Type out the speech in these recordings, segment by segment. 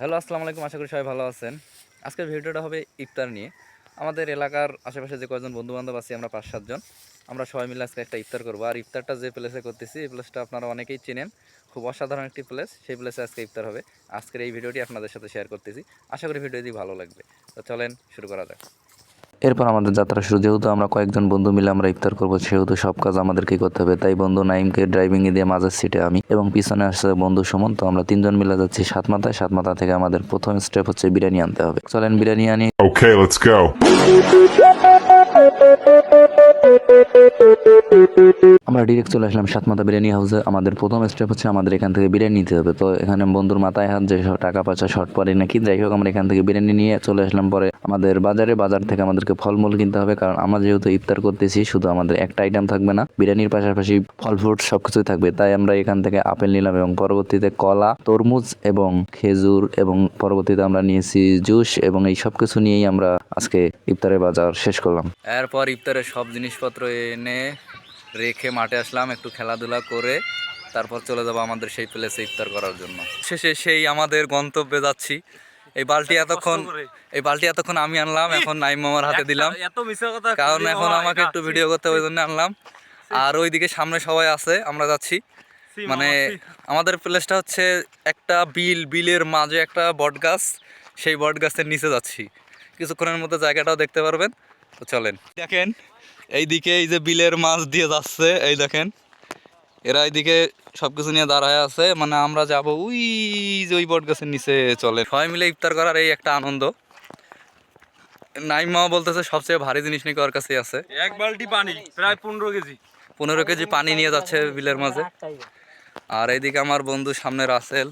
Hello, আসসালামু আলাইকুম। আশা করি সবাই ভালো আছেন। আজকের ভিডিওটা হবে ইফতার নিয়ে। আমাদের এলাকার আশেপাশে যে কয়েকজন বন্ধুবান্ধব আছি, আমরা 5-7 জন, আমরা সবাই মিলে আজকে একটা ইফতার করবো। আর ইফতারটা যে প্লেসে করতেছি, এই প্লেসটা আপনারা অনেকেই চেনেন। খুব অসাধারণ একটি প্লেস, সেই প্লেসে আজকে ইফতার হবে। আজকের এই ভিডিওটি আপনাদের সাথে শেয়ার করতেছি। আশা করি ভিডিওটি ভালো লাগবে। তো চলেন শুরু করা যাক। এরপর আমাদের যাত্রা শুরু। যেহেতু আমরা কয়েকজন বন্ধু মিলে আমরা ইফতার করবো, সেহেতু সব কাজ আমাদেরকেই করতে হবে। তাই বন্ধু নাইমকে ড্রাইভিংয়ে দিয়ে মাঝের সিটে আমি, এবং পিছনে আসছে বন্ধু সুমন। তো আমরা 3 জন মিলে যাচ্ছি সাতমাথায়। সাতমাথা থেকে আমাদের প্রথম স্টেপ হচ্ছে বিরিয়ানি আনতে হবে। চলেন বিরিয়ানি আনি। Okay, let's go. আমরা ডিরেক্ট চলে আসলাম সাতমাথা বিরিয়ানি হাউসে। আমাদের প্রথম স্টেপ হচ্ছে আমাদের এখান থেকে বিরিয়ানি নিতে হবে। তো এখানে বন্ধুর মাথায় হাত, যে টাকা পয়সা শর্ট পড়ে নাকি, যাই হোক আমরা এখান থেকে বিরিয়ানি নিয়ে চলে আসলাম। পরে আমাদের বাজার থেকে আমাদেরকে ফলমূল কিনতে হবে, কারণ আমরা যেহেতু ইফতার করতেছি, শুধু আমাদের একটা আইটেম থাকবে না, বিরিয়ানির পাশাপাশি ফল ফ্রুট সবকিছুই থাকবে। তাই আমরা এখান থেকে আপেল নিলাম, এবং পরবর্তীতে কলা, তরমুজ এবং খেজুর, এবং পরবর্তীতে আমরা নিয়েছি জুস, এবং এই সব কিছু নিয়েই আমরা আজকে ইফতারের বাজার শেষ করলাম। এরপর ইফতারের সব জিনিসপত্র এনে রেখে মাঠে আসলাম, একটু খেলাধুলা করে তারপর চলে যাবো আমাদের সেই প্লেসে ইফতার করার জন্য। শেষে সেই আমাদের গন্তব্যে যাচ্ছি। এই বালতি এতক্ষণ আমি আনলাম, এখন নাইম মামার হাতে দিলাম, কারণ এখন আমাকে একটু ভিডিও করতে, ওই জন্য আনলাম। আর ওইদিকে সামনে সবাই আছে, আমরা যাচ্ছি। মানে আমাদের প্লেসটা হচ্ছে একটা বিলের মাঝে একটা বট গাছ, সেই বট গাছের নিচে যাচ্ছি। কিছুক্ষণের মধ্যে জায়গাটাও দেখতে পারবেন। তো চলেন। দেখেন এইদিকে এই যে বিলের মাছ দিয়ে যাচ্ছে, এই দেখেন এরা এইদিকে সবকিছু নিয়ে দাঁড়ায় আছে। মানে আমরা যাবো ওই যে ওই বট গাছের নিচে। চলে সবাই মিলে ইফতার করার এই একটা আনন্দ। নাইম মামা বলতেছে সবচেয়ে ভারী জিনিস নাকি ওর কাছেই আছে। এক বালতি পানি প্রায় 15 কেজি পানি নিয়ে যাচ্ছে বিলের মাঝে। আর এইদিকে আমার বন্ধু সামনে রাসেল,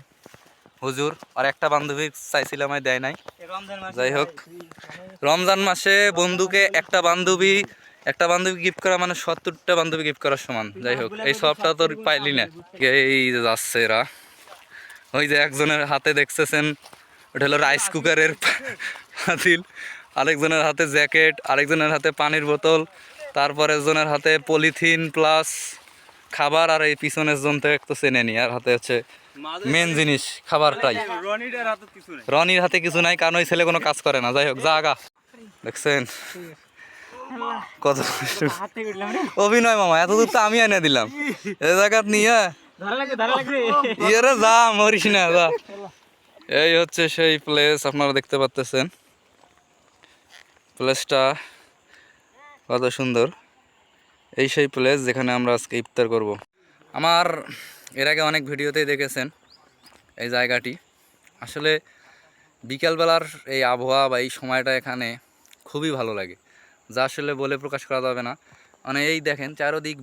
হুজুর, আর একটা বান্ধবী চাইছিলাম, দেয় নাই। যাই হোক, রমজান মাসে বন্ধুকে একটা বান্ধবী গিফট করা মানে 70টা বান্ধবী গিফট করার সমান। যাই হোক, এই সবটা তো পাইলি না। এই যে যাচ্ছে এরা, ওই যে একজনের হাতে দেখতেছেন ওটা হলো রাইস কুকারের পাতিল, আরেকজনের হাতে জ্যাকেট, আরেকজনের হাতে পানির বোতল, তারপর একজনের হাতে পলিথিন প্লাস খাবার, আর এই পিছনের জন তো একটু চেনে নি, আর হাতে হচ্ছে মেন জিনিস খাবারটাই। রনির হাতে কিছু নাই, কারণ ওই ছেলে কোনো কাজ করে না। যাই হোক, জাগা দেখছেন কত অভিনয় মামা, এত দূর তো আমি এনে দিলাম, এ জায়গা নিয়ে ইয়েরে যা মরিস না যা। এই হচ্ছে সেই প্লেস, আপনারা দেখতে পাচ্ছেন প্লেসটা কত সুন্দর। এই সেই প্লেস যেখানে আমরা আজকে ইফতার করব। আমার এর আগে অনেক ভিডিওতেই দেখেছেন এই জায়গাটি। আসলে বিকালবেলার এই আবহাওয়া বা এই সময়টা এখানে খুবই ভালো লাগে, যা আসলে বলে প্রকাশ করা যাবে না। মানে এই দেখেন চারোদিক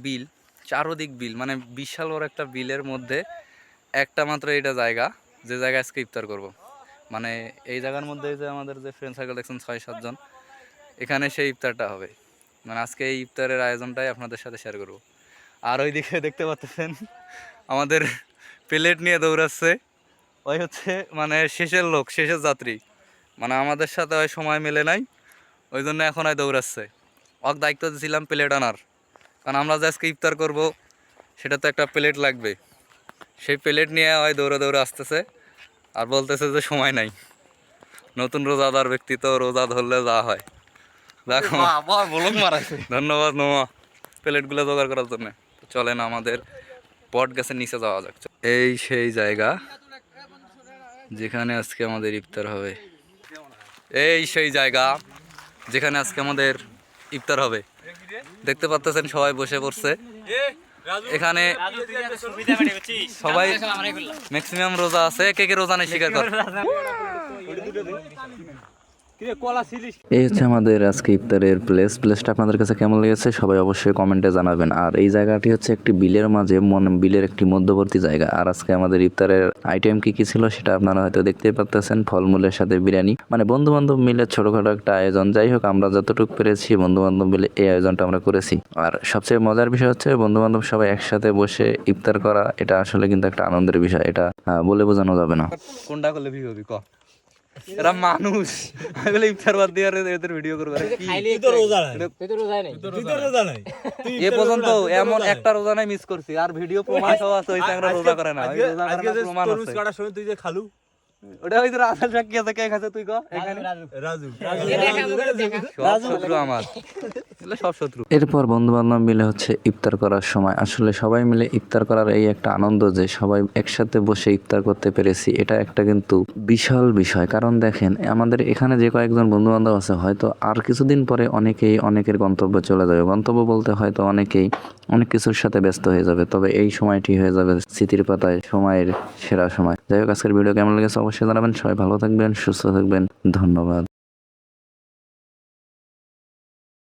বিল, মানে বিশাল বড় একটা বিলের মধ্যে একটা মাত্র এটা জায়গা, যে জায়গায় আজকে ইফতার করব। মানে এই জায়গার মধ্যে যে আমাদের যে ফ্রেন্ড সার্কেল দেখছেন 6-7 জন, এখানে সেই ইফতারটা হবে। মানে আজকে এই ইফতারের আয়োজনটাই আপনাদের সাথে শেয়ার করব। আর ওইদিকে দেখতে পাচ্ছেন আমাদের প্লেট নিয়ে দৌড়াচ্ছে, ওই হচ্ছে মানে শেষের লোক, শেষের যাত্রী। মানে আমাদের সাথে ওই সময় মেলে নাই, ওই জন্য এখন হয় দৌড়াচ্ছে। ওকে দায়িত্ব দিয়েছিলাম প্লেট আনার, কারণ আমরা যে আজকে ইফতার করব সেটা তো একটা প্লেট লাগবে। সেই প্লেট নিয়ে হয় দৌড়ে আসতেছে, আর বলতেছে যে সময় নাই। নতুন রোজাদার ব্যক্তি তো রোজা ধরলে যা হয়। দেখো ধন্যবাদ মামা প্লেটগুলো জোগাড় করার জন্য। চলেন আমাদের বট গাছের নিচে যাওয়া যাক। এই সেই জায়গা যেখানে আজকে আমাদের ইফতার হবে। এই সেই জায়গা যেখানে আজকে আমাদের ইফতার হবে। দেখতে পাচ্ছেন সবাই বসে পড়ছে এখানে। সবাই ম্যাক্সিমাম রোজা আছে, কে কে রোজা নেই স্বীকার কর। এই হচ্ছে আমাদের আজকে ইফতারের প্লেসটা আপনাদের কাছে কেমন লেগেছে সবাই অবশ্যই কমেন্টে জানাবেন। আর এই জায়গাটি হচ্ছে একটি বিলের মাঝে, বিলের একটি মধ্যবর্তী জায়গা। আর আজকে আমাদের ইফতারের আইটেম কি ছিল সেটা আপনারা হয়তো দেখতেই পাচ্ছেন, ফলমূলের সাথে বিরিয়ানি। মানে বন্ধু বান্ধব মিলে ছোটখাটো একটা আয়োজন। যাই হোক, আমরা যতটুকু পেরেছি বন্ধু বান্ধব মিলে এই আয়োজনটা আমরা করেছি। আর সবচেয়ে মজার বিষয় হচ্ছে বন্ধু বান্ধব সবাই একসাথে বসে ইফতার করা, এটা আসলে কিন্তু একটা আনন্দের বিষয়, এটা বলে বোঝানো যাবে না। কোনটা করলে ভিডিও ক এরা মানুষ ইফতার বাদ দিয়ে এদের ভিডিও করবে। এ পর্যন্ত এমন একটা রোজা নাই মিস করছি, আর ভিডিও প্রমাণ সহ আছে। রোজা করে না, প্রমাণ আছে। ওটা ওই যে রাজা সাক্ষী আছে, কে খাচ্ছে তুই ক এখানে? রাজু। সব শত্রু আমার, এগুলো সব শত্রু। এরপর বন্ধু বান্ধব মিলে হচ্ছে ইফতার করার সময় আসলে সবাই মিলে ইফতার করার এই একটা আনন্দ যে সবাই একসাথে বসে ইফতার করতে পেরেছি, এটা একটা কিন্তু বিশাল বিষয়। কারণ দেখেন আমাদের এখানে যে কয়েকজন বন্ধু বান্ধব আছে হয়তো আর কিছুদিন পরে অনেকেই অনেকের গন্তব্যে চলে যাবে। গন্তব্য বলতে হয়তো অনেকেই অনেক কিছুর সাথে ব্যস্ত হয়ে যাবে, তবে এই সময়টি হয়ে যাবে স্মৃতির পাতায় সময়ের সেরা সময়। যাই হোক, আজকের ভিডিও কেমন লেগেছে অবশ্যই জানাবেন। সবাই ভালো থাকবেন, সুস্থ থাকবেন, ধন্যবাদ।